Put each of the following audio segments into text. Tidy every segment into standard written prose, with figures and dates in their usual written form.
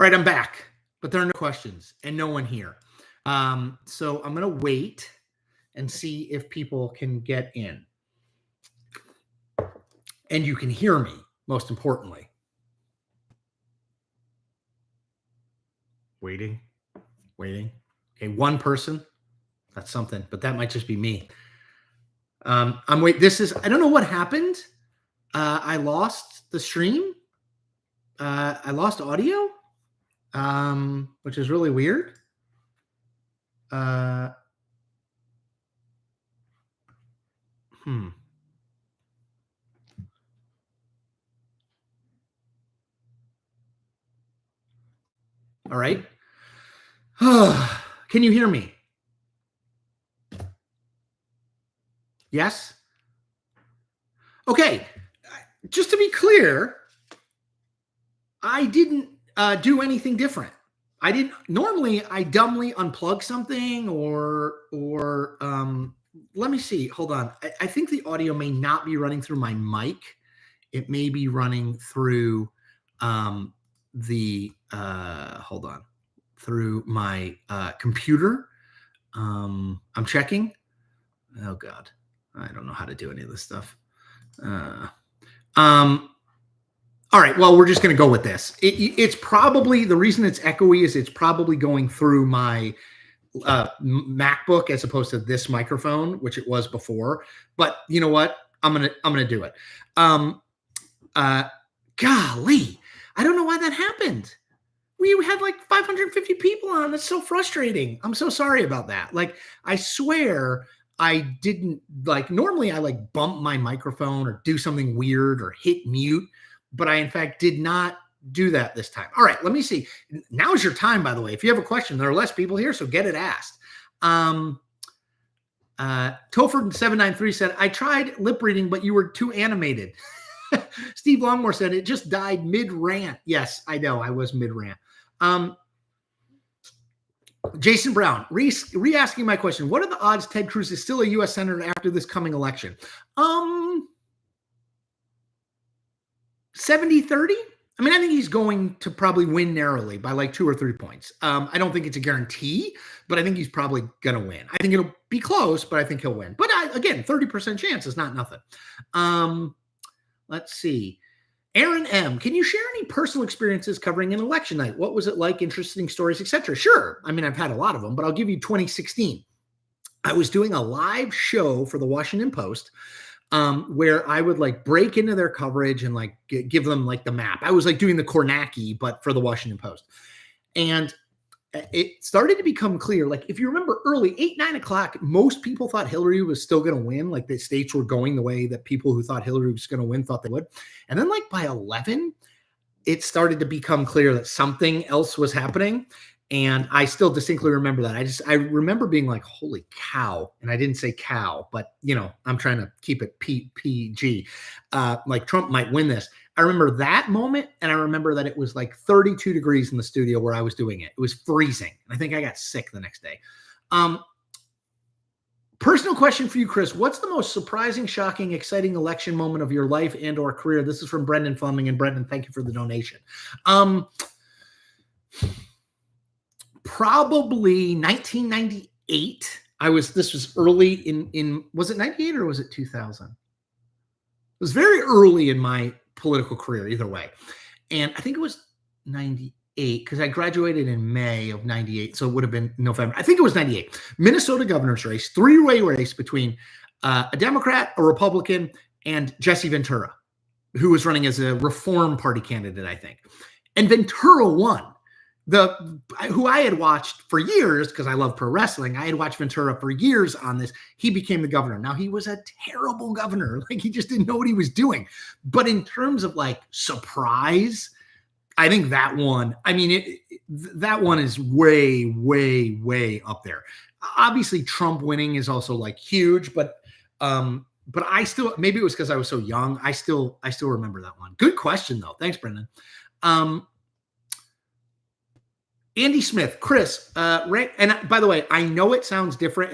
right, I'm back, but there are no questions and no one here. So I'm going to wait and see if people can get in. And you can hear me, most importantly. Waiting. Okay, one person. That's something, but that might just be me. I'm waiting. I don't know what happened. I lost the stream. I lost audio, which is really weird. All right. Can you hear me? Yes? Okay. Just to be clear, I didn't do anything different. Normally I dumbly unplug something or let me see. Hold on. I think the audio may not be running through my mic. It may be running through hold on, through my computer. I'm checking. Oh God. I don't know how to do any of this stuff. All right. Well, we're just going to go with this. It's probably, the reason it's echoey is it's probably going through my MacBook as opposed to this microphone, which it was before. But you know what? I'm gonna do it. Golly, I don't know why that happened. We had like 550 people on. That's so frustrating. I'm so sorry about that. Like, I swear I didn't, like, normally I like bump my microphone or do something weird or hit mute, but I in fact did not do that this time. All right, let me see. Now's your time, by the way. If you have a question, there are less people here, so get it asked. Topher793 said, I tried lip reading, but you were too animated. Steve Longmore said, it just died mid-rant. Yes, I know. I was mid-rant. Jason Brown, re-asking my question. What are the odds Ted Cruz is still a U.S. Senator after this coming election? 70-30? I mean, I think he's going to probably win narrowly by like 2 or 3 points. I don't think it's a guarantee, but I think he's probably going to win. I think it'll be close, but I think he'll win. But again, 30% chance is not nothing. Let's see. Aaron M., can you share any personal experiences covering an election night? What was it like? Interesting stories, etc. Sure. I mean, I've had a lot of them, but I'll give you 2016. I was doing a live show for the Washington Post where I would like break into their coverage and like give them like the map. I was like doing the Kornacki, but for the Washington Post. And it started to become clear. Like, if you remember early, 8, 9 o'clock, most people thought Hillary was still going to win. Like, the states were going the way that people who thought Hillary was going to win thought they would. And then like by 11, it started to become clear that something else was happening. And I still distinctly remember that. I remember being like, holy cow. And I didn't say cow, but you know, I'm trying to keep it PG. Like, Trump might win this. I remember that moment. And I remember that it was like 32 degrees in the studio where I was doing it. It was freezing. And I think I got sick the next day. Personal question for you, Chris. What's the most surprising, shocking, exciting election moment of your life and or career? This is from Brendan Fleming. And Brendan, thank you for the donation. Probably 1998. This was early in was it 98 or was it 2000? It was very early in my political career, either way. And I think it was 98 because I graduated in May of 98. So it would have been November. I think it was 98. Minnesota governor's race, 3-way race between a Democrat, a Republican, and Jesse Ventura, who was running as a Reform Party candidate, I think. And Ventura won. Who I had watched for years, because I love pro wrestling, I had watched Ventura for years on this. He became the governor. Now, he was a terrible governor. Like, he just didn't know what he was doing. But in terms of like surprise, I think that one, I mean, that one is way, way, way up there. Obviously, Trump winning is also like huge, but I still, maybe it was because I was so young. I still remember that one. Good question though. Thanks, Brendan. Andy Smith, Chris, and by the way, I know it sounds different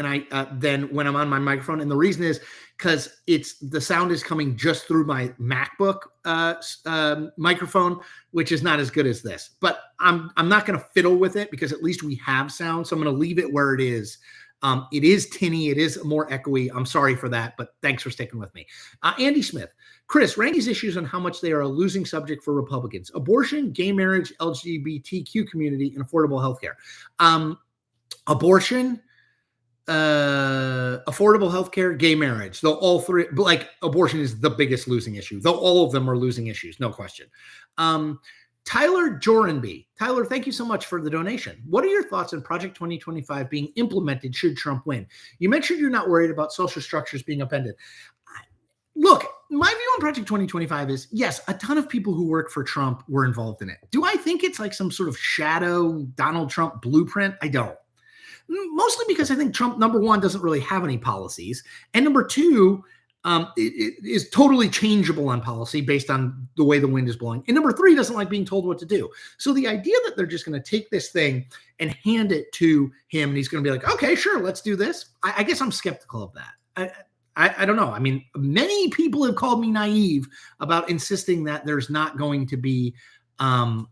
than when I'm on my microphone. And the reason is because the sound is coming just through my MacBook microphone, which is not as good as this. But I'm not going to fiddle with it because at least we have sound. So I'm going to leave it where it is. It is tinny. It is more echoey. I'm sorry for that, but thanks for sticking with me. Andy Smith. Chris, rank these issues on how much they are a losing subject for Republicans: abortion, gay marriage, LGBTQ community, and affordable healthcare. Abortion, affordable healthcare, gay marriage. Though all three, but like abortion is the biggest losing issue. Though all of them are losing issues, no question. Tyler Jorenby. Tyler, thank you so much for the donation. What are your thoughts on Project 2025 being implemented should Trump win? You mentioned you're not worried about social structures being upended. Look, my view on Project 2025 is, yes, a ton of people who work for Trump were involved in it. Do I think it's like some sort of shadow Donald Trump blueprint? I don't. Mostly because I think Trump, number one, doesn't really have any policies. And number two, it is totally changeable on policy based on the way the wind is blowing. And number three, doesn't like being told what to do. So the idea that they're just going to take this thing and hand it to him and he's going to be like, okay, sure, let's do this. I guess I'm skeptical of that. I don't know. I mean, many people have called me naive about insisting that there's not going to be a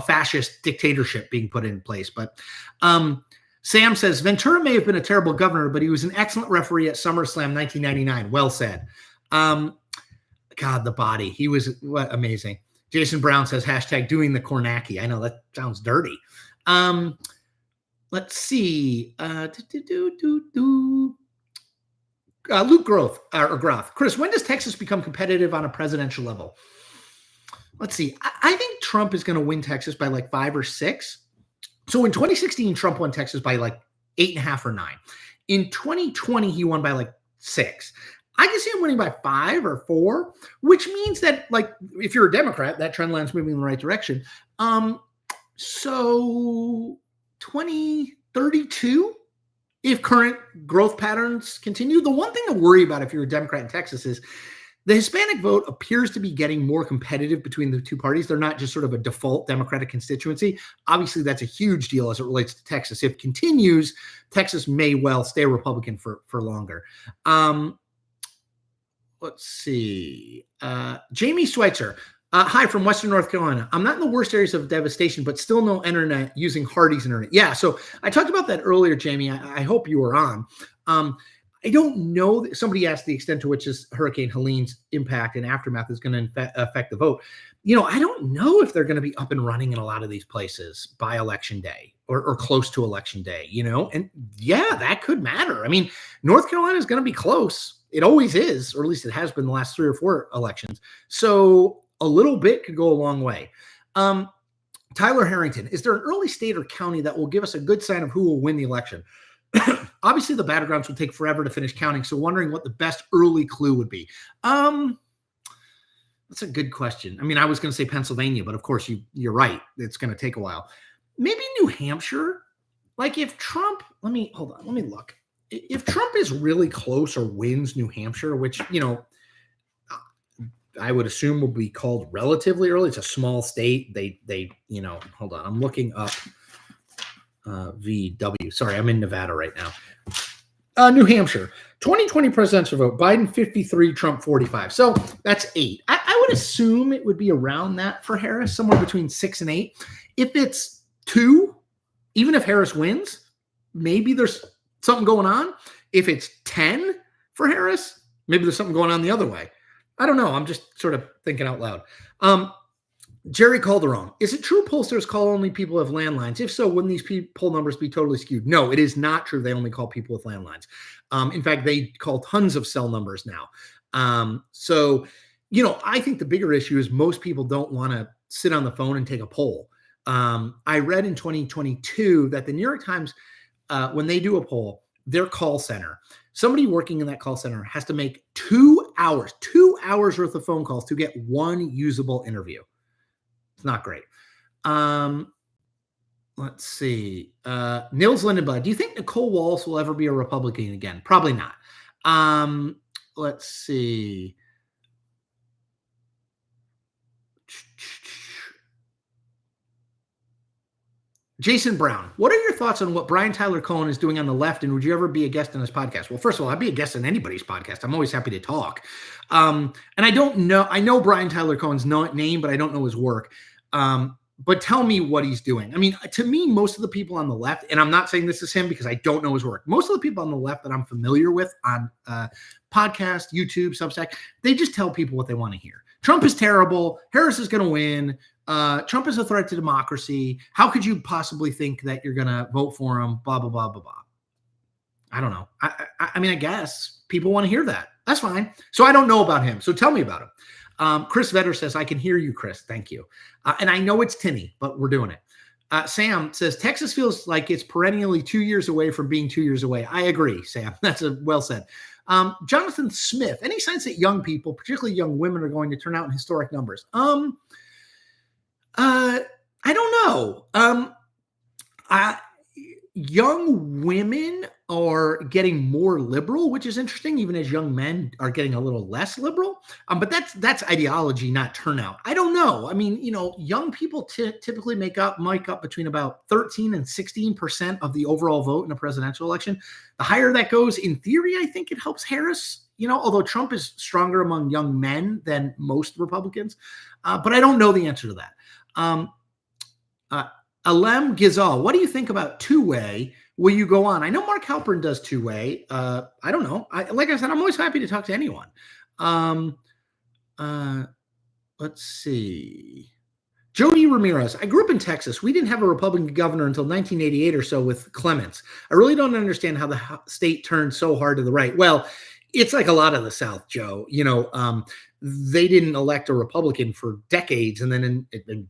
fascist dictatorship being put in place. But Sam says, Ventura may have been a terrible governor, but he was an excellent referee at SummerSlam 1999. Well said. God, the body. He was amazing. Jason Brown says, hashtag doing the Kornacki. I know that sounds dirty. Let's see. Luke Groth. Chris, when does Texas become competitive on a presidential level? Let's see. I think Trump is going to win Texas by like 5 or 6. So in 2016, Trump won Texas by like 8.5 or 9. In 2020, he won by like 6. I can see him winning by 5 or 4, which means that, like, if you're a Democrat, that trend line's moving in the right direction. So 2032, if current growth patterns continue. The one thing to worry about if you're a Democrat in Texas is the Hispanic vote appears to be getting more competitive between the two parties. They're not just sort of a default Democratic constituency. Obviously, that's a huge deal as it relates to Texas. If it continues, Texas may well stay Republican for longer. Let's see. Jamie Schweitzer. Hi, from Western North Carolina. I'm not in the worst areas of devastation, but still no internet using Hardy's internet. Yeah, so I talked about that earlier, Jamie. I hope you were on. I don't know. Somebody asked the extent to which this Hurricane Helene's impact and aftermath is going to affect the vote. I don't know if they're going to be up and running in a lot of these places by election day or close to election day, and yeah, that could matter. I mean, North Carolina is going to be close. It always is, or at least it has been the last 3 or 4 elections. So a little bit could go a long way. Tyler Harrington, is there an early state or county that will give us a good sign of who will win the election? Obviously, the battlegrounds would take forever to finish counting, so wondering what the best early clue would be. That's a good question. I mean, I was going to say Pennsylvania, but of course, you're right. It's going to take a while. Maybe New Hampshire. Like if Trump, let me look. If Trump is really close or wins New Hampshire, which, I would assume will be called relatively early. It's a small state. They hold on. I'm looking up VW. Sorry, I'm in Nevada right now. New Hampshire, 2020 presidential vote, Biden 53, Trump 45. So that's 8. I would assume it would be around that for Harris, somewhere between 6 and 8. If it's 2, even if Harris wins, maybe there's something going on. If it's 10 for Harris, maybe there's something going on the other way. I don't know. I'm just sort of thinking out loud. Jerry Calderon. Is it true pollsters call only people with landlines? If so, wouldn't these poll numbers be totally skewed? No, it is not true. They only call people with landlines. In fact, they call tons of cell numbers now. I think the bigger issue is most people don't want to sit on the phone and take a poll. I read in 2022 that the New York Times, when they do a poll, their call center, somebody working in that call center has to make 2 hours worth of phone calls to get one usable interview. It's not great. Let's see. Nils Lindenblad, do you think Nicole Walsh will ever be a Republican again? Probably not. Let's see. Jason Brown, what are your thoughts on what Brian Tyler Cohen is doing on the left, and would you ever be a guest on his podcast? Well, first of all, I'd be a guest on anybody's podcast. I'm always happy to talk. And I don't know, I know Brian Tyler Cohen's name, but I don't know his work. But tell me what he's doing. I mean, to me, most of the people on the left, and I'm not saying this is him because I don't know his work. Most of the people on the left that I'm familiar with on podcast, YouTube, Substack, they just tell people what they want to hear. Trump is terrible. Harris is going to win. Trump is a threat to democracy. How could you possibly think that you're going to vote for him? Blah, blah, blah, blah, blah. I don't know. I mean, I guess people want to hear that. That's fine. So I don't know about him. So tell me about him. Chris Vetter says, I can hear you, Chris. Thank you. And I know it's tinny, but we're doing it. Sam says, Texas feels like it's perennially 2 years away from being 2 years away. I agree, Sam. That's well said. Jonathan Smith, any sense that young people, particularly young women, are going to turn out in historic numbers? I don't know. Young women are getting more liberal, which is interesting, even as young men are getting a little less liberal. But that's ideology, not turnout. I don't know. I mean, young people typically make up between about 13 and 16% of the overall vote in a presidential election. The higher that goes, in theory, I think it helps Harris. Although Trump is stronger among young men than most Republicans. But I don't know the answer to that. Alem Gizal, what do you think about two-way? Will you go on? I know Mark Halpern does two-way. I don't know. Like I said, I'm always happy to talk to anyone. Let's see. Jody Ramirez, I grew up in Texas. We didn't have a Republican governor until 1988 or so with Clements. I really don't understand how the state turned so hard to the right. Well, it's like a lot of the South, Joe. They didn't elect a Republican for decades, and then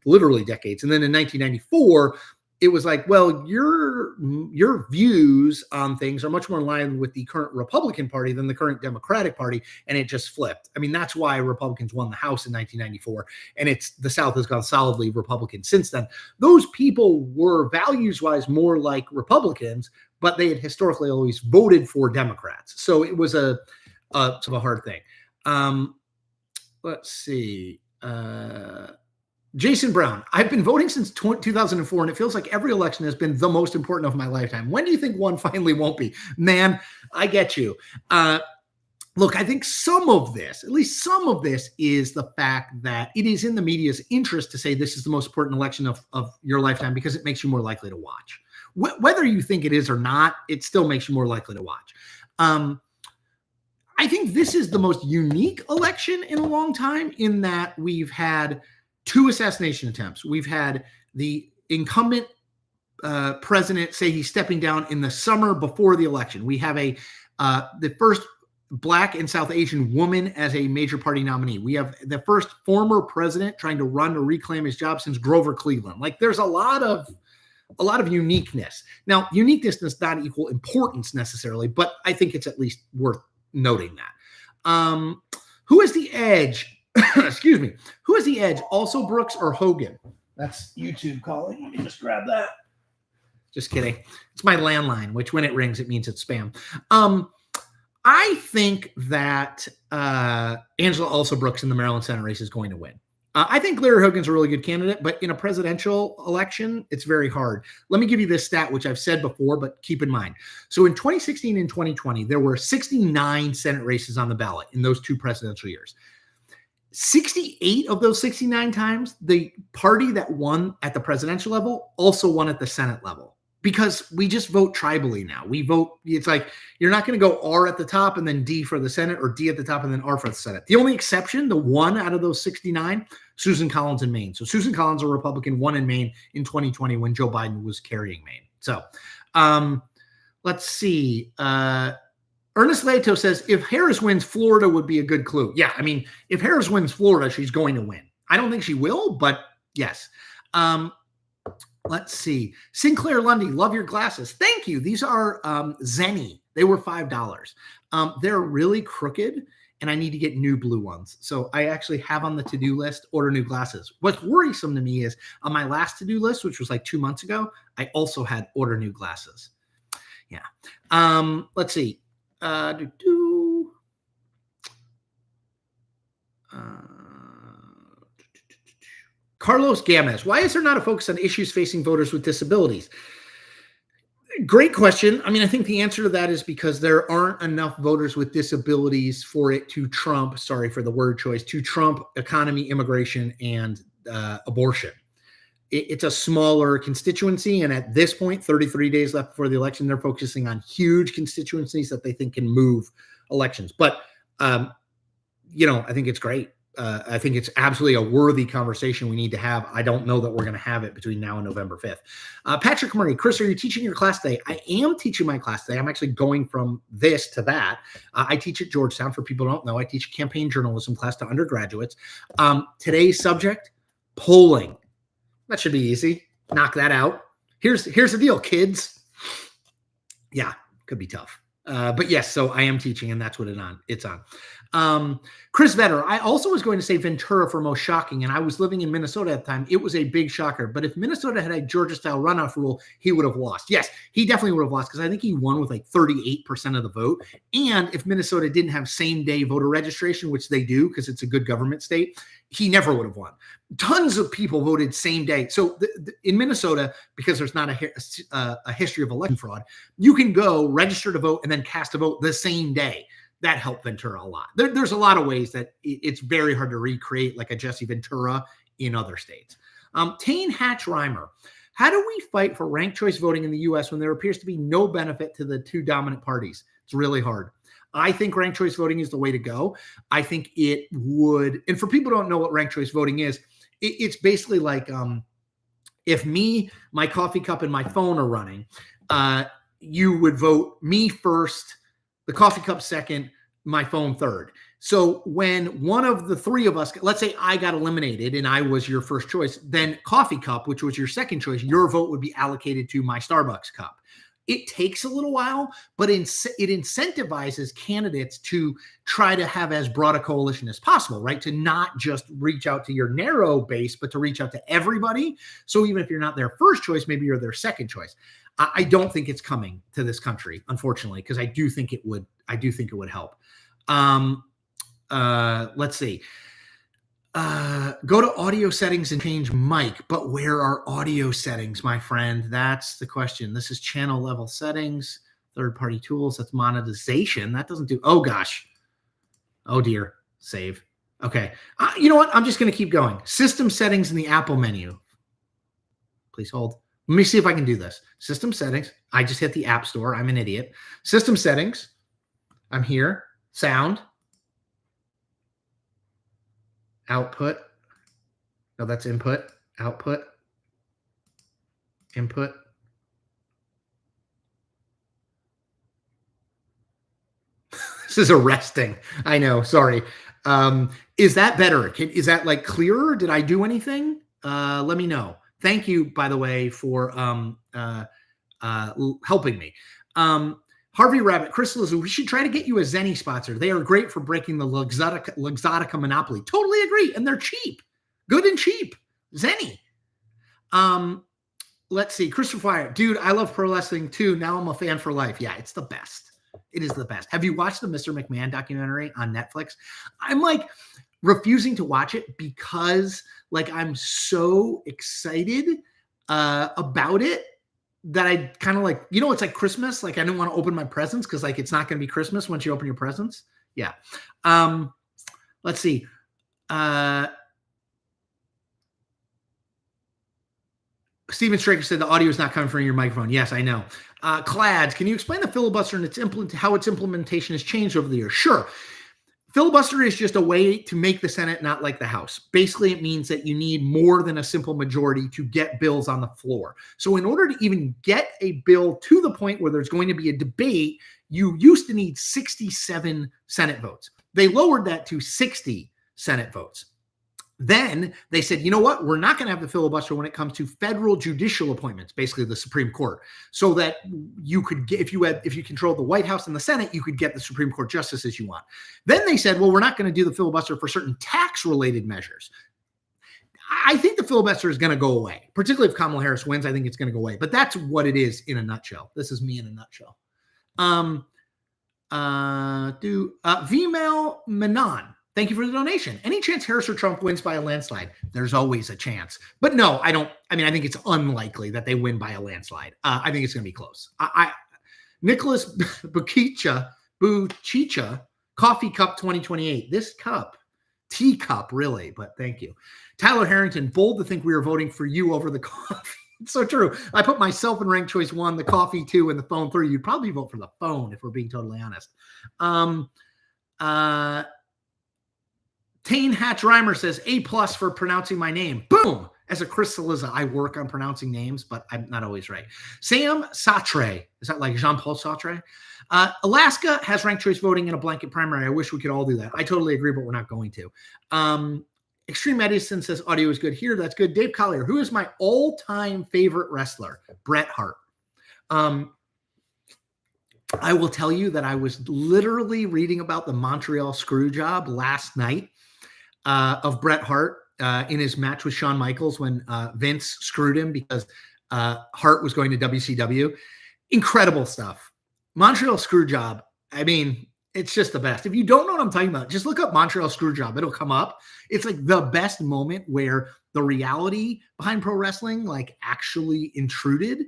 literally decades. And then in 1994, it was like, well, your views on things are much more in line with the current Republican Party than the current Democratic Party, and it just flipped. I mean, that's why Republicans won the House in 1994, and the South has gone solidly Republican since then. Those people were values-wise more like Republicans, but they had historically always voted for Democrats. So it was a sort of a hard thing. Let's see. Jason Brown, I've been voting since 2004, and it feels like every election has been the most important of my lifetime. When do you think one finally won't be? Man, I get you. Look, I think some of this, at least some of this, is the fact that it is in the media's interest to say this is the most important election of your lifetime because it makes you more likely to watch. Whether you think it is or not, it still makes you more likely to watch. I think this is the most unique election in a long time in that we've had 2 assassination attempts. We've had the incumbent president say he's stepping down in the summer before the election. We have the first Black and South Asian woman as a major party nominee. We have the first former president trying to run to reclaim his job since Grover Cleveland. Like, there's a lot of uniqueness. Now, uniqueness does not equal importance necessarily, but I think it's at least worth noting that. Who is the edge? Excuse me. Who is the edge? Also Brooks or Hogan? That's YouTube calling. Let me just grab that. Just kidding. It's my landline, which when it rings, it means it's spam. I think that Angela Also Brooks in the Maryland Senate race is going to win. I think Larry Hogan's a really good candidate, but in a presidential election, it's very hard. Let me give you this stat, which I've said before, but keep in mind. So in 2016 and 2020, there were 69 Senate races on the ballot in those 2 presidential years. 68 of those 69 times, the party that won at the presidential level also won at the Senate level. Because we just vote tribally now. We vote, it's like, you're not going to go R at the top and then D for the Senate, or D at the top and then R for the Senate. The only exception, the one out of those 69, Susan Collins in Maine. So Susan Collins, a Republican, won in Maine in 2020 when Joe Biden was carrying Maine. So let's see. Ernest Leto says, if Harris wins, Florida would be a good clue. Yeah, I mean, if Harris wins Florida, she's going to win. I don't think she will, but yes. Let's see. Sinclair Lundy, love your glasses. Thank you. These are Zenni. They were $5. They're really crooked, and I need to get new blue ones. So I actually have on the to-do list, order new glasses. What's worrisome to me is on my last to-do list, which was like 2 months ago, I also had order new glasses. Yeah. Let's see. Carlos Gamez, why is there not a focus on issues facing voters with disabilities? Great question. I mean, I think the answer to that is because there aren't enough voters with disabilities for it to trump, sorry for the word choice, to trump economy, immigration, and abortion. It's a smaller constituency. And at this point, 33 days left before the election, they're focusing on huge constituencies that they think can move elections. But, I think it's great. I think it's absolutely a worthy conversation we need to have. I don't know that we're going to have it between now and November 5th. Patrick Murray, Chris, are you teaching your class today? I am teaching my class today. I'm actually going from this to that. I teach at Georgetown. For people who don't know, I teach a campaign journalism class to undergraduates. Today's subject, polling. That should be easy. Knock that out. Here's the deal, kids. Yeah, could be tough. But yes, so I am teaching, and that's what it's on. Chris Vetter, I also was going to say Ventura for most shocking, and I was living in Minnesota at the time. It was a big shocker. But if Minnesota had a Georgia-style runoff rule, he would have lost. Yes, he definitely would have lost because I think he won with like 38% of the vote. And if Minnesota didn't have same-day voter registration, which they do because it's a good government state, he never would have won. Tons of people voted same day. So in Minnesota, because there's not a history of election fraud, you can go register to vote and then cast a vote the same day. That helped Ventura a lot. There's a lot of ways that it's very hard to recreate like a Jesse Ventura in other states. Tane Hatch Reimer, how do we fight for ranked choice voting in the U.S. when there appears to be no benefit to the two dominant parties? It's really hard. I think ranked choice voting is the way to go. I think it would, and for people who don't know what ranked choice voting is, it's basically like if my coffee cup and my phone are running, you would vote me first, the coffee cup second, my phone third. So when one of the three of us, let's say I got eliminated and I was your first choice, then coffee cup, which was your second choice, your vote would be allocated to my Starbucks cup. It takes a little while, but it incentivizes candidates to try to have as broad a coalition as possible, right? To not just reach out to your narrow base, but to reach out to everybody. So even if you're not their first choice, maybe you're their second choice. I don't think it's coming to this country, unfortunately, because I do think it would help. Let's see. Go to audio settings and change mic, but where are audio settings, my friend? That's the question. This is channel level settings, third-party tools. That's monetization. That doesn't do, oh gosh. Oh dear, save. Okay. You know what? I'm just going to keep going. System settings in the Apple menu. Please hold. Let me see if I can do this. System settings. I just hit the App Store. I'm an idiot. System settings. I'm here. Sound. Output. No, that's input. Output. Input. This is arresting. I know. Sorry. Is that better? Is that like clearer? Did I do anything? Let me know. Thank you, by the way, for helping me. Harvey Rabbit, Crystal, we should try to get you a Zenny sponsor. They are great for breaking the Luxottica monopoly. Totally agree. And they're cheap. Good and cheap. Zenny. Let's see. Christopher Fire. Dude, I love pro wrestling too. Now I'm a fan for life. Yeah, it's the best. It is the best. Have you watched the Mr. McMahon documentary on Netflix? I'm like refusing to watch it because like I'm so excited about it that I kind of like, it's like Christmas. Like I didn't want to open my presents because like it's not going to be Christmas once you open your presents. Yeah. Let's see. Steven Straker said the audio is not coming from your microphone. Yes, I know. Clads, can you explain the filibuster and how its implementation has changed over the years? Sure. Filibuster is just a way to make the Senate not like the House. Basically, it means that you need more than a simple majority to get bills on the floor. So in order to even get a bill to the point where there's going to be a debate, you used to need 67 Senate votes. They lowered that to 60 Senate votes. Then they said, you know what? We're not going to have the filibuster when it comes to federal judicial appointments, basically the Supreme Court, so that you could get, if you controlled the White House and the Senate, you could get the Supreme Court justices you want. Then they said, well, we're not going to do the filibuster for certain tax-related measures. I think the filibuster is going to go away, particularly if Kamala Harris wins. I think it's going to go away. But that's what it is in a nutshell. This is me in a nutshell. Vimel Menon. Thank you for the donation. Any chance Harris or Trump wins by a landslide? There's always a chance. But no, I don't. I mean, I think it's unlikely that they win by a landslide. I think it's going to be close. Nicholas Buchicha, Coffee Cup 2028. This cup, teacup, really, but thank you. Tyler Harrington, bold to think we were voting for you over the coffee. It's so true. I put myself in ranked choice 1, the coffee 2, and the phone 3. You'd probably vote for the phone if we're being totally honest. Tane Hatch Reimer says, A+ for pronouncing my name. Boom! As a Chris Saliza, I work on pronouncing names, but I'm not always right. Sam Satre. Is that like Jean-Paul Sartre? Alaska has ranked choice voting in a blanket primary. I wish we could all do that. I totally agree, but we're not going to. Extreme Edison says audio is good here. That's good. Dave Collier, who is my all-time favorite wrestler? Bret Hart. I will tell you that I was literally reading about the Montreal Screwjob last night of Bret Hart in his match with Shawn Michaels when Vince screwed him because Hart was going to WCW. Incredible stuff. Montreal Screwjob. I mean, it's just the best. If you don't know what I'm talking about, just look up Montreal Screwjob. It'll come up. It's like the best moment where the reality behind pro wrestling like actually intruded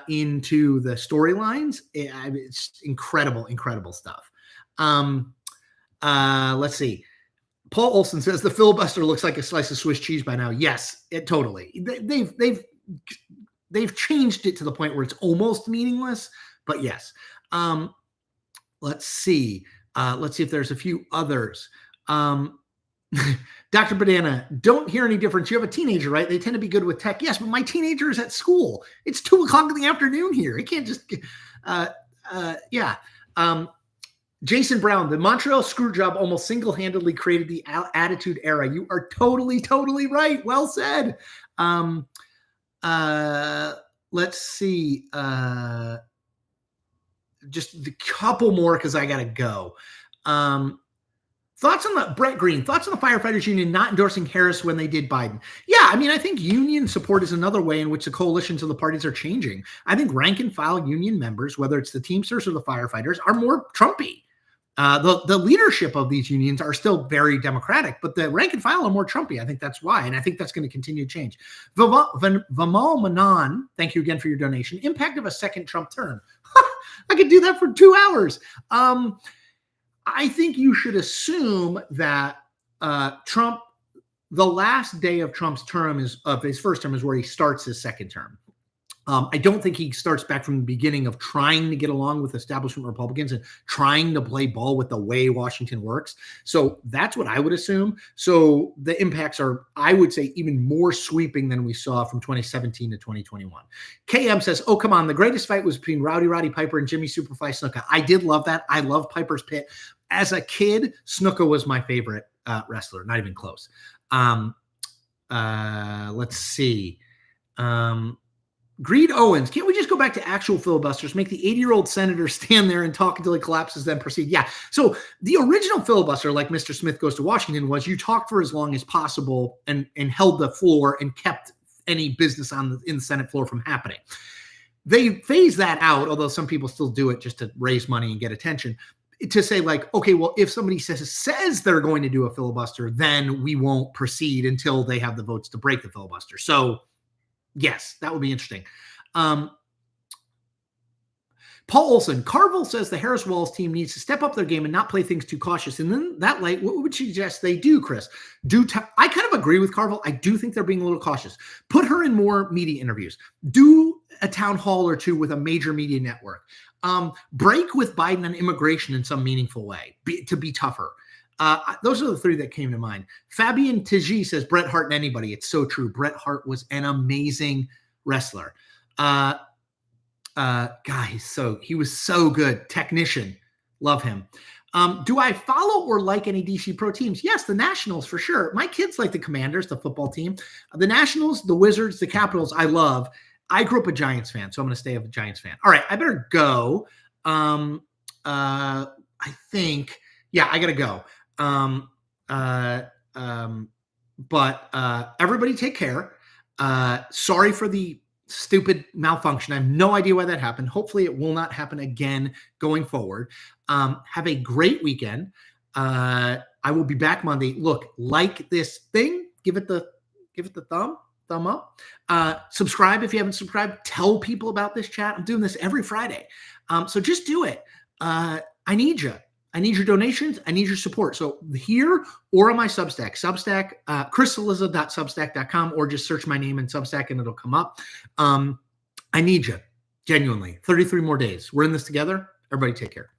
into the storylines. It's incredible, incredible stuff. Let's see. Paul Olson says the filibuster looks like a slice of Swiss cheese by now. Yes, it totally. They've changed it to the point where it's almost meaningless. But yes. Let's see. Let's see if there's a few others. Dr. Banana, don't hear any difference. You have a teenager, right? They tend to be good with tech. Yes, but my teenager is at school. It's 2:00 in the afternoon here. It can't just, yeah. Jason Brown, the Montreal Screwjob almost single-handedly created the Attitude Era. You are totally, totally right. Well said. Let's see. Just a couple more because I got to go. Thoughts on the Brett Green, thoughts on the firefighters union not endorsing Harris when they did Biden? Yeah, I mean, I think union support is another way in which the coalitions of the parties are changing. I think rank and file union members, whether it's the Teamsters or the firefighters, are more Trumpy. The leadership of these unions are still very Democratic, but the rank and file are more Trumpy. I think that's why, and I think that's going to continue to change. Vamal Manan, thank you again for your donation. Impact of a second Trump term. I could do that for 2 hours. I think you should assume that Trump, the last day of Trump's term of his first term is where he starts his second term. I don't think he starts back from the beginning of trying to get along with establishment Republicans and trying to play ball with the way Washington works. So that's what I would assume. So the impacts are, I would say, even more sweeping than we saw from 2017 to 2021. KM says, oh, come on. The greatest fight was between Roddy Piper and Jimmy Superfly Snuka. I did love that. I love Piper's Pit. As a kid, Snuka was my favorite wrestler. Not even close. Let's see. Greed Owens, can't we just go back to actual filibusters, make the 80-year-old senator stand there and talk until he collapses, then proceed? Yeah. So the original filibuster, like Mr. Smith Goes to Washington, was you talked for as long as possible and held the floor and kept any business in the Senate floor from happening. They phased that out, although some people still do it just to raise money and get attention, to say like, okay, well, if somebody says they're going to do a filibuster, then we won't proceed until they have the votes to break the filibuster. So yes, that would be interesting. Paul Olson, Carville says the Harris-Walz team needs to step up their game and not play things too cautious. And then that light, what would you suggest they do, Chris? I kind of agree with Carville. I do think they're being a little cautious. Put her in more media interviews. Do a town hall or two with a major media network. Break with Biden on immigration in some meaningful way to be tougher. Those are the three that came to mind. Fabian Tiji says Bret Hart and anybody. It's so true. Bret Hart was an amazing wrestler. He was so good. Technician. Love him. Do I follow or like any DC Pro teams? Yes, the Nationals for sure. My kids like the Commanders, the football team. The Nationals, the Wizards, the Capitals, I love. I grew up a Giants fan, so I'm going to stay a Giants fan. All right, I better go. I think, yeah, I got to go. But everybody take care. Sorry for the stupid malfunction. I have no idea why that happened. Hopefully it will not happen again going forward. Have a great weekend. I will be back Monday. Look, like this thing, give it the thumb up. Subscribe if you haven't subscribed. Tell people about this chat. I'm doing this every Friday. So just do it. I need you. I need your donations. I need your support. So here or on my Substack, chrisaliza.substack.com, or just search my name in Substack and it'll come up. I need you, genuinely. 33 more days. We're in this together. Everybody take care.